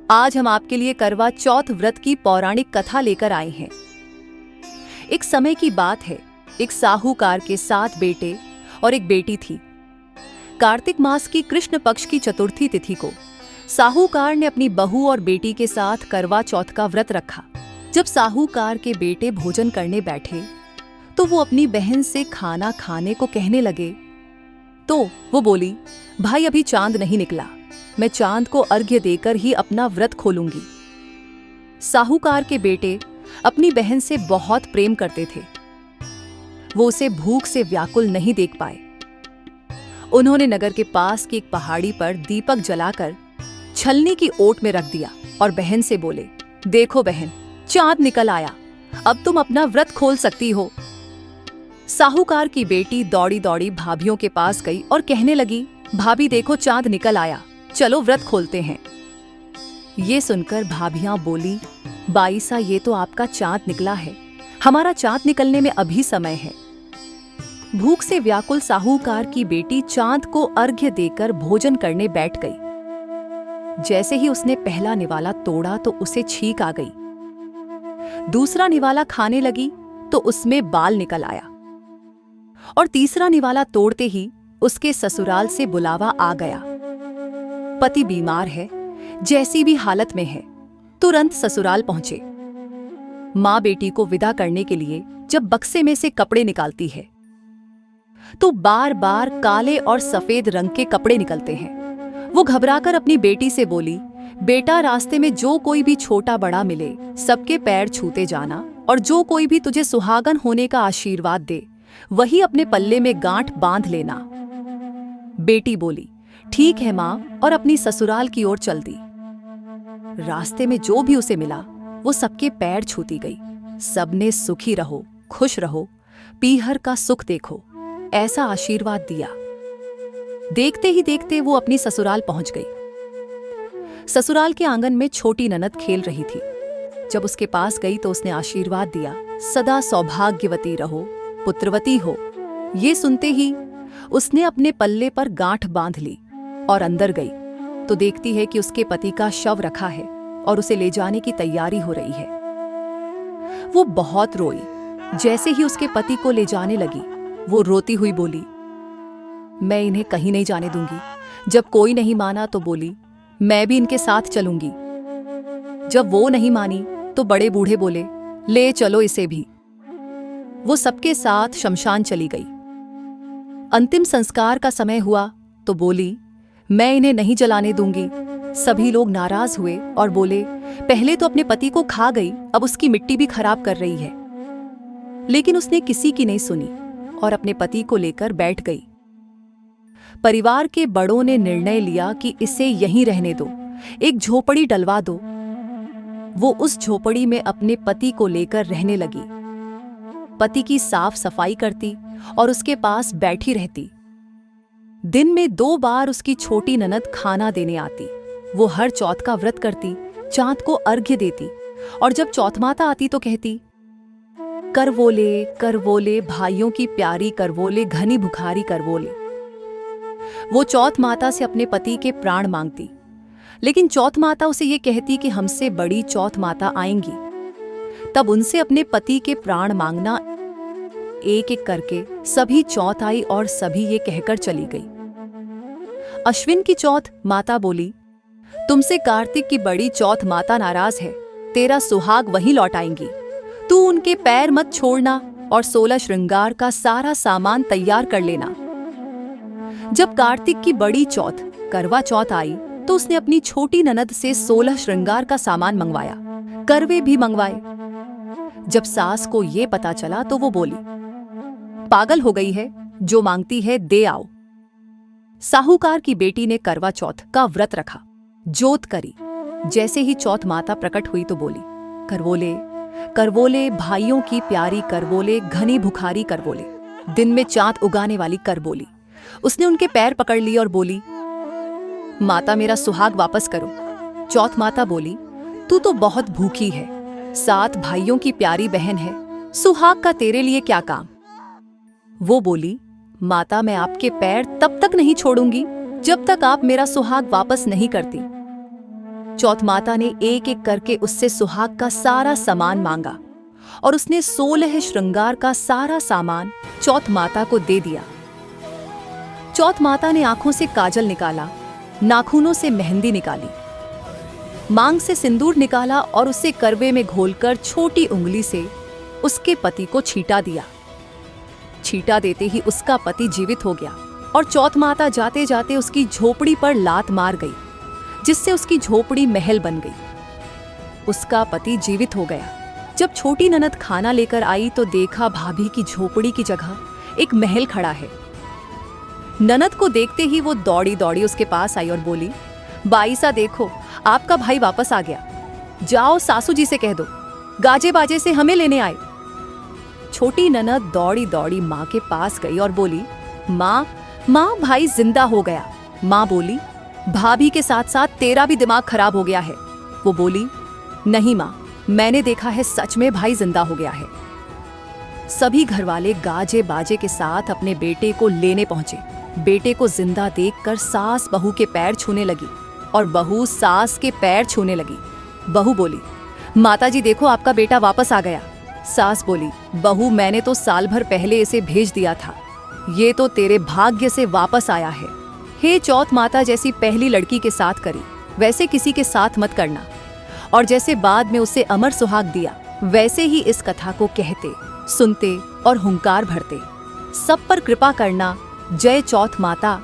आज हम आपके लिए करवा चौथ व्रत की पौराणिक कथा लेकर आए हैं। एक समय की बात है, एक साहूकार के 7 बेटे और एक बेटी थी। कार्तिक मास की कृष्ण पक्ष की चतुर्थी तिथि को साहूकार ने अपनी बहू और बेटी के साथ करवा चौथ का व्रत रखा। जब साहूकार के बेटे भोजन करने बैठे तो वो अपनी बहन से खाना खाने को कहने लगे तो वो बोली, भाई अभी चांद नहीं निकला, मैं चांद को अर्घ्य देकर ही अपना व्रत खोलूंगी। साहूकार के बेटे अपनी बहन से बहुत प्रेम करते थे। वो उसे भूख से व्याकुल नहीं देख पाए। उन्होंने नगर के पास की एक पहाड़ी पर दीपक जलाकर छलनी की ओट में रख दिया और बहन से बोले, देखो बहन, चांद निकल आया, अब तुम अपना व्रत खोल सकती हो। साहूकार की बेटी दौड़ी दौड़ी भाभियों के पास गई और कहने लगी, भाभी देखो चांद निकल आया, चलो व्रत खोलते हैं। ये सुनकर भाभियां बोली, बाईसा ये तो आपका चांद निकला है, हमारा चांद निकलने में अभी समय है। भूख से व्याकुल साहूकार की बेटी चांद को अर्घ्य देकर भोजन करने बैठ गई। जैसे ही उसने पहला निवाला तोड़ा तो उसे छींक आ गई। दूसरा निवाला खाने लगी तो उसमें बाल निकल आया और तीसरा निवाला तोड़ते ही उसके ससुराल से बुलावा आ गया। पति बीमार है, जैसी भी हालत में है, तुरंत ससुराल पहुंचे। मां बेटी को विदा करने के लिए जब बक्से में से कपड़े निकालती है तो बार बार काले और सफेद रंग के कपड़े निकलते हैं। वो घबराकर अपनी बेटी से बोली, बेटा रास्ते में जो कोई भी छोटा बड़ा मिले सबके पैर छूते जाना, और जो कोई भी तुझे सुहागन होने का आशीर्वाद दे वही अपने पल्ले में गांठ बांध लेना। बेटी बोली, ठीक है मां, और अपनी ससुराल की ओर चल दी। रास्ते में जो भी उसे मिला वो सबके पैर छूती गई। सबने सुखी रहो, खुश रहो, पीहर का सुख देखो, ऐसा आशीर्वाद दिया। देखते ही देखते वो अपनी ससुराल पहुंच गई। ससुराल के आंगन में छोटी ननद खेल रही थी। जब उसके पास गई तो उसने आशीर्वाद दिया, सदा सौभाग्यवती रहो, पुत्रवती हो। ये सुनते ही उसने अपने पल्ले पर गांठ बांध ली और अंदर गई तो देखती है कि उसके पति का शव रखा है और उसे ले जाने की तैयारी हो रही है। वो बहुत रोई। जैसे ही उसके पति को ले जाने लगी वो रोती हुई बोली, मैं इन्हें कहीं नहीं जाने दूंगी। जब कोई नहीं माना तो बोली, मैं भी इनके साथ चलूंगी। जब वो नहीं मानी तो बड़े बूढ़े बोले, ले चलो इसे भी। वो सबके साथ शमशान चली गई। अंतिम संस्कार का समय हुआ तो बोली, मैं इन्हें नहीं जलाने दूंगी। सभी लोग नाराज हुए और बोले, पहले तो अपने पति को खा गई, अब उसकी मिट्टी भी खराब कर रही है। लेकिन उसने किसी की नहीं सुनी और अपने पति को लेकर बैठ गई। परिवार के बड़ों ने निर्णय लिया कि इसे यहीं रहने दो, एक झोपड़ी डलवा दो। वो उस झोपड़ी में अपने पति को लेकर रहने लगी। पति की साफ सफाई करती और उसके पास बैठी रहती। दिन में 2 बार उसकी छोटी ननद खाना देने आती। वो हर चौथ का व्रत करती, चांद को अर्घ्य देती और जब चौथ माता आती तो कहती, करवोले करवोले भाइयों की प्यारी करवोले, घनी भुखारी करवोले। वो चौथ माता से अपने पति के प्राण मांगती, लेकिन चौथ माता उसे ये कहती कि हमसे बड़ी चौथ माता आएंगी, तब उनसे अपने पति के प्राण मांगना। एक एक करके सभी चौथ आई और सभी ये कहकर चली गई। अश्विन की चौथ माता बोली, तुमसे कार्तिक की बड़ी चौथ माता नाराज है, तेरा सुहाग वहीं लौटाएंगी। तू उनके पैर मत छोड़ना और 16 श्रृंगार का सारा सामान तैयार कर लेना। जब कार्तिक की बड़ी चौथ करवा चौथ आई तो उसने अपनी छोटी ननद से 16 श्रृंगार का सामान मंगवाया, करवे भी मंगवाए। जब सास को ये पता चला तो वो बोली, पागल हो गई है, जो मांगती है दे आओ। साहूकार की बेटी ने करवा चौथ का व्रत रखा, जोत करी। जैसे ही चौथ माता प्रकट हुई तो बोली, करवोले करवोले भाइयों की प्यारी करवोले, घनी भुखारी करवोले, दिन में चांद उगाने वाली करवोली। उसने उनके पैर पकड़ लिए और बोली, माता मेरा सुहाग वापस करो। चौथ माता बोली, तू तो बहुत भूखी है, 7 भाइयों की प्यारी बहन है, सुहाग का तेरे लिए क्या काम। वो बोली, माता मैं आपके पैर तब तक नहीं छोड़ूंगी जब तक आप मेरा सुहाग वापस नहीं करती। चौथ माता ने एक एक करके उससे सुहाग का सारा सामान मांगा और उसने 16 श्रृंगार का सारा सामान चौथ माता को दे दिया। चौथ माता ने आंखों से काजल निकाला, नाखूनों से मेहंदी निकाली, मांग से सिंदूर निकाला और उसे करवे में घोलकर छोटी उंगली से उसके पति को छींटा दिया। छींटा देते ही उसका पति जीवित हो गया और चौथ माता जाते जाते उसकी झोपड़ी पर लात मार गई, जिससे उसकी झोपड़ी महल बन गई। उसका पति जीवित हो गया। जब छोटी ननद खाना लेकर आई तो देखा भाभी की झोपड़ी की जगह एक महल खड़ा है। ननद को देखते ही वो दौड़ी दौड़ी उसके पास आई और बोली, बाई सा देखो, आपका भाई वापस आ गया। जाओ सासू जी से कह दो, गाजे बाजे से हमें लेने आए। छोटी ननद दौड़ी दौड़ी माँ के पास गई और बोली, माँ भाई जिंदा हो गया। माँ बोली, भाभी के साथ साथ तेरा भी दिमाग खराब हो गया है। वो बोली, नहीं माँ, मैंने देखा है, सच में भाई जिंदा हो गया है। सभी घरवाले गाजे बाजे के साथ अपने बेटे को लेने पहुंचे। बेटे को जिंदा देखकर सास बहू के पैर छूने लगी और बहू सास के पैर छूने लगी। बहू बोली, माताजी देखो, आपका बेटा वापस आ गया। सास बोली, बहू मैंने तो साल भर पहले इसे भेज दिया था, ये तो तेरे भाग्य से वापस आया है। हे चौथ माता, जैसी पहली लड़की के साथ करी वैसे किसी के साथ मत करना, और जैसे बाद में उसे अमर सुहाग दिया वैसे ही इस कथा को कहते, सुनते और हुंकार भरते। सब पर कृपा करना। जय चौथ माता।